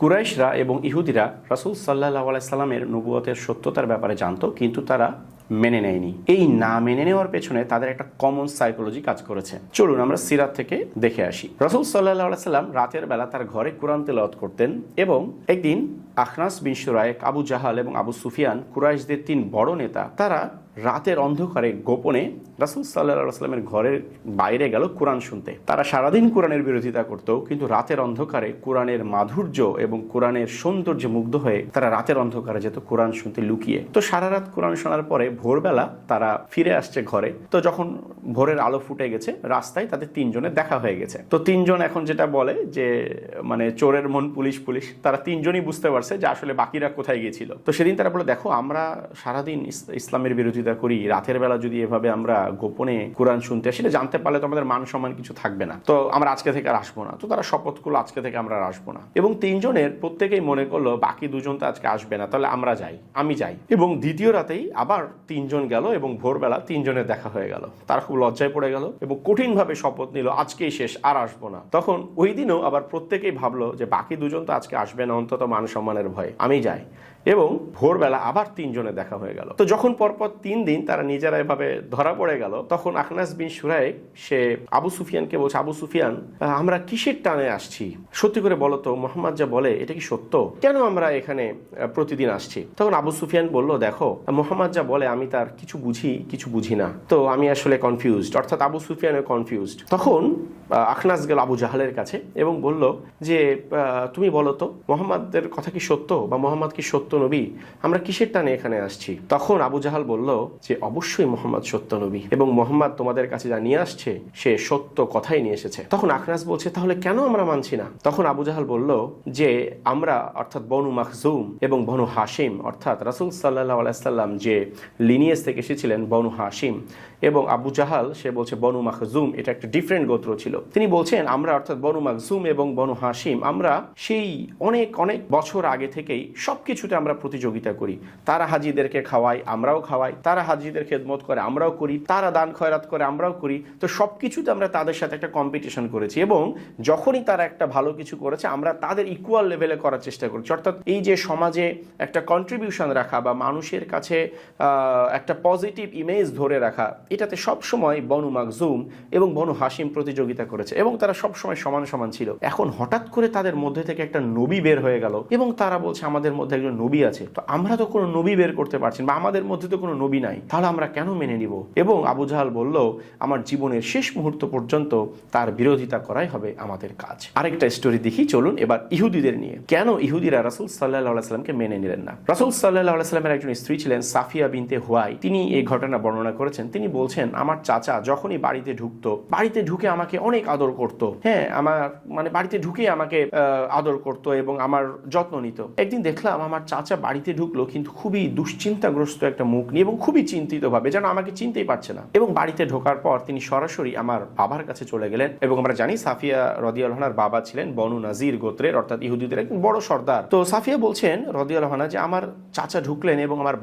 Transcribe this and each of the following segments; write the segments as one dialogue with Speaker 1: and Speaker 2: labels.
Speaker 1: কুরাইশরা এবং ইহুদিরা রাসূল সাল্লাল্লাহু আলাইহি সাল্লামের নবুয়তের সত্যতার ব্যাপারে জানতো, কিন্তু তারা মেনে নেয়নি। এই না মেনে নেওয়ার পেছনে তাদের একটা কমন সাইকোলজি কাজ করেছে। চলুন আমরা সিরাত থেকে দেখে আসি। রাসূল সাল্লাল্লাহু আলাইহি সাল্লাম রাতের বেলা তার ঘরে কোরআন তেলাওয়াত করতেন এবং একদিন আখনাস বিন শুরাইক, আবু জাহাল এবং আবু সুফিয়ান, কুরাইশদের তিন বড় নেতা, তারা রাতের অন্ধকারে গোপনে রাসূল সাল্লাল্লাহু আলাইহি সাল্লামের ঘরের বাইরে গেল কোরআন শুনতে। তারা সারাদিন কোরআনের বিরোধিতা করত, কিন্তু রাতের অন্ধকারে কোরআনের মাধুর্য এবং কোরআনের সৌন্দর্যে মুগ্ধ হয়ে তারা রাতের অন্ধকারে যেত কোরআন শুনতে লুকিয়ে। তো সারা রাত কোরআন শোনার পরে ভোরবেলা তারা ফিরে আসছে ঘরে। তো যখন ভোরের আলো ফুটে গেছে, রাস্তায় তাদের তিনজনের দেখা হয়ে গেছে। তো তিনজন এখন যেটা বলে যে মানে চোরের মন পুলিশ পুলিশ, তারা তিনজনই বুঝতে পারছে যে আসলে বাকিরা কোথায় গিয়েছিল। তো সেদিন তারা বলে, দেখো আমরা সারাদিন ইসলামের বিরোধিতা করি, রাতের বেলা যদি এভাবে আমরা গোপনে কোরআন শুনতে আসি, জানতে পারলে তো আমাদের মান সম্মান কিছু থাকবে না, তো আমরা আজকে থেকে আর আসবো না। তো তারা শপথ করলো আজকে থেকে আমরা আর আসবো না। এবং তিনজনের প্রত্যেকেই মনে করলো বাকি দুজন তো আজকে আসবে না, তাহলে আমরা যাই, আমি যাই। এবং দ্বিতীয় রাতেই আবার তিনজন গেল এবং ভোরবেলা তিনজনের দেখা হয়ে গেল। তারা খুব লজ্জায় পড়ে গেল এবং কঠিনভাবে শপথ নিল আজকেই শেষ, আর আসবো না। তখন ওই দিনও আবার প্রত্যেকেই ভাবলো যে বাকি দুজন তো আজকে আসবে না, অন্তত মান সম্মানের ভয়ে আমি যাই। এবং ভোরবেলা আবার তিনজনের দেখা হয়ে গেল। তো যখন পরপর 3 দিন তারা নিজেরা এভাবে ধরা পড়ে গেল, তখন আখনাস বিন শুরাইক সে আবু সুফিয়ানকে বলছে, আবু সুফিয়ান, আমরা কিসের টানে আসছি? সত্যি করে বলো তো, মোহাম্মদ যা বলে এটা কি সত্য? কেন আমরা এখানে প্রতিদিন আসছি? তখন আবু সুফিয়ান বলল, দেখো মোহাম্মদ যা বলে আমি তার কিছু বুঝি কিছু বুঝি না, তো আমি আসলে কনফিউজড। অর্থাৎ আবু সুফিয়ানের কনফিউজড। তখন আখনাস গেল আবু জাহালের কাছে এবং বলল যে তুমি বলো তো মোহাম্মদের কথা কি সত্য, বা মোহাম্মদ কি সত্য নবী? আমরা কিসের টানে এখানে আসছি? তখন আবু জাহাল বলল যে অবশ্যই মোহাম্মদ সত্য নবী, এবং মোহাম্মদ তোমাদের কাছে যা নিয়ে আসছে সে সত্য কথাই নিয়ে এসেছে। তখন আখনাস বলছে, তাহলে কেন আমরা মানছি না? তখন আবু জাহাল বলল যে আমরা অর্থাৎ বনু মাখজুম এবং বনু হাশিম, অর্থাৎ রাসূল সাল্লাল্লাহু আলাইহি সাল্লাম যে লিনিয়েজ থেকে এসেছিলেন বনু হাশিম, এবং আবু জাহাল সে বলছে বনু মাখজুম, এটা একটা ডিফারেন্ট গোত্র ছিল। তিনি বলছেন আমরা অর্থাৎ বনু মাখজুম এবং বনু হাশিম, আমরা সেই অনেক অনেক বছর আগে থেকেই সবকিছুতে আমরা প্রতিযোগিতা করি। তারা হাজিদেরকে খাওয়াই, আমরাও খাওয়াই। তারা হাজিদের খেদমত করে, আমরাও করি। তারা দান খয়রাত করে, আমরাও করি। তো সবকিছুতে আমরা তাদের সাথে একটা কম্পিটিশন করেছি, এবং যখনই তারা একটা ভালো কিছু করেছে আমরা তাদের ইকুয়াল লেভেলে করার চেষ্টা করছি। অর্থাৎ এই যে সমাজে একটা কন্ট্রিবিউশন রাখা বা মানুষের কাছে একটা পজিটিভ ইমেজ ধরে রাখা, এটাতে সবসময় বনু মাখজুম এবং বনু হাশিম প্রতিযোগিতা করেছে, এবং তারা সবসময় সমান সমান ছিল। এখন হঠাৎ করে তাদের মধ্যে থেকে একটা নবী বের হয়ে গেল, এবং তারা বলছে আমাদের মধ্যে একজন নবী আছে। তো আমরা তো কোনো নবী বের করতে পারছি না, বা আমাদের মধ্যে তো কোনো নবী নাই, তাহলে আমরা কেন মেনে নিব? এবং আবু জাহাল বলল, আমার জীবনের শেষ মুহূর্ত পর্যন্ত তার বিরোধিতা করাই হবে আমাদের কাজ। আরেকটা স্টোরি দেখি, চলুন এবার ইহুদিদের নিয়ে। কেন ইহুদিরা রাসূল সাল্লাল্লাহু আলাইহি সাল্লামকে মেনে নিলেন না? রাসূল সাল্লাল্লাহু আলাইহি সাল্লামের একজন স্ত্রী ছিলেন সাফিয়া বিনতে হুয়াই। তিনি এই ঘটনা বর্ণনা করেছেন। তিনি বলছেন, আমার চাচা যখনই বাড়িতে ঢুকতো, বাড়িতে ঢুকে আমাকে অনেক আদর করত। হ্যাঁ, আমার মানে বাড়িতে ঢুকে আমাকে আদর করত এবং আমার যত্ন নিত। একদিন দেখলাম আমার চাচা বাড়িতে ঢুকলো, কিন্তু খুবই দুশ্চিন্তাগ্রস্ত একটা মুখ নিয়ে এবং খুবই চিন্তিত ভাবে, যেন আমাকে চিনতেই পারছে না। এবং বাড়িতে ঢোকার পর তিনি সরাসরি আমার বাবার কাছে চলে গেলেন। এবং আমরা জানি সাফিয়া রাদিয়াল্লাহু আনহার বাবা ছিলেন বনু নাজির গোত্রের, অর্থাৎ ইহুদিদের একজন বড় সর্দার। তো সাফিয়া বলছেন রাদিয়াল্লাহু আনহা যে আমার চাচা ঢুকলেন এবং আমার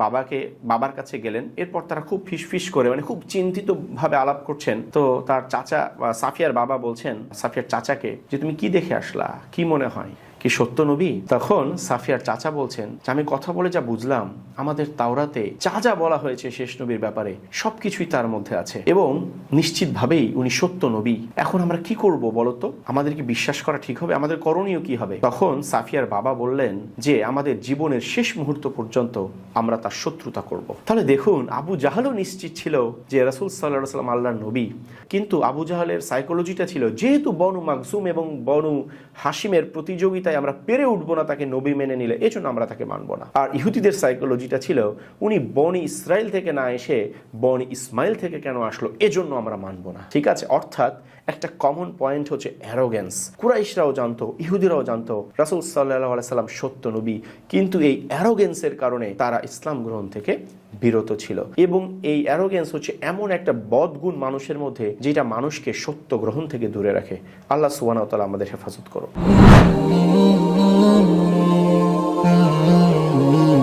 Speaker 1: বাবার কাছে গেলেন। এরপর তারা খুব ফিসফিস করে মানে খুব চিন্তিত ভাবে আলাপ করছেন। তো তার চাচা সাফিয়ার বাবা বলছেন সাফিয়ার চাচাকে যে তুমি কি দেখে আসলা, কি মনে হয়, কি সত্য নবী? তখন সাফিয়ার চাচা বলছেন যে আমি কথা বলে যা বুঝলাম, আমাদের তাওরাতে যা যা বলা হয়েছে শেষ নবীর ব্যাপারে সবকিছুই তার মধ্যে আছে, এবং নিশ্চিতভাবেই উনি সত্য নবী। এখন আমরা কি করব বলতো? আমাদের কি বিশ্বাস করা ঠিক হবে? আমাদের করণীয় কি হবে? তখন সাফিয়ার বাবা বললেন যে আমাদের জীবনের শেষ মুহূর্ত পর্যন্ত আমরা তার শত্রুতা করব। তাহলে দেখুন, আবু জাহালও নিশ্চিত ছিল যে রাসূল সাল্লাল্লাহু আলাইহি ওয়াসাল্লাম আল্লাহর নবী, কিন্তু আবু জাহালের সাইকোলজিটা ছিল যেহেতু বনু মাখজুম এবং বনু হাশিমের প্রতিযোগিতায় আমরা পেরে উঠবো না তাকে নবী মেনে নিলে, এজন্য আমরা তাকে মানবো না। আর ইহুদিদের সাইকোলজিটা ছিল উনি বনি ইসরাইল থেকে না এসে বনি ইসমাইল থেকে কেন আসলো, এজন্য আমরা মানবো না। ঠিক আছে, অর্থাৎ একটা কমন পয়েন্ট হচ্ছে অ্যারোগেন্স। কুরাইশরাও জানতো, ইহুদিরাও জানতো রাসূল সাল্লাল্লাহু আলাইহি সাল্লাম সত্য নবী, কিন্তু এই অ্যারোগেন্সের কারণে তারা ইসলাম গ্রহণ থেকে বিরত ছিল। এবং এই অ্যারোগেন্স হচ্ছে এমন একটা বদগুণ মানুষের মধ্যে যেটা মানুষকে সত্য গ্রহণ থেকে দূরে রাখে। আল্লাহ সুবহানাহু ওয়া তাআলা আমাদের হেফাজত করুন।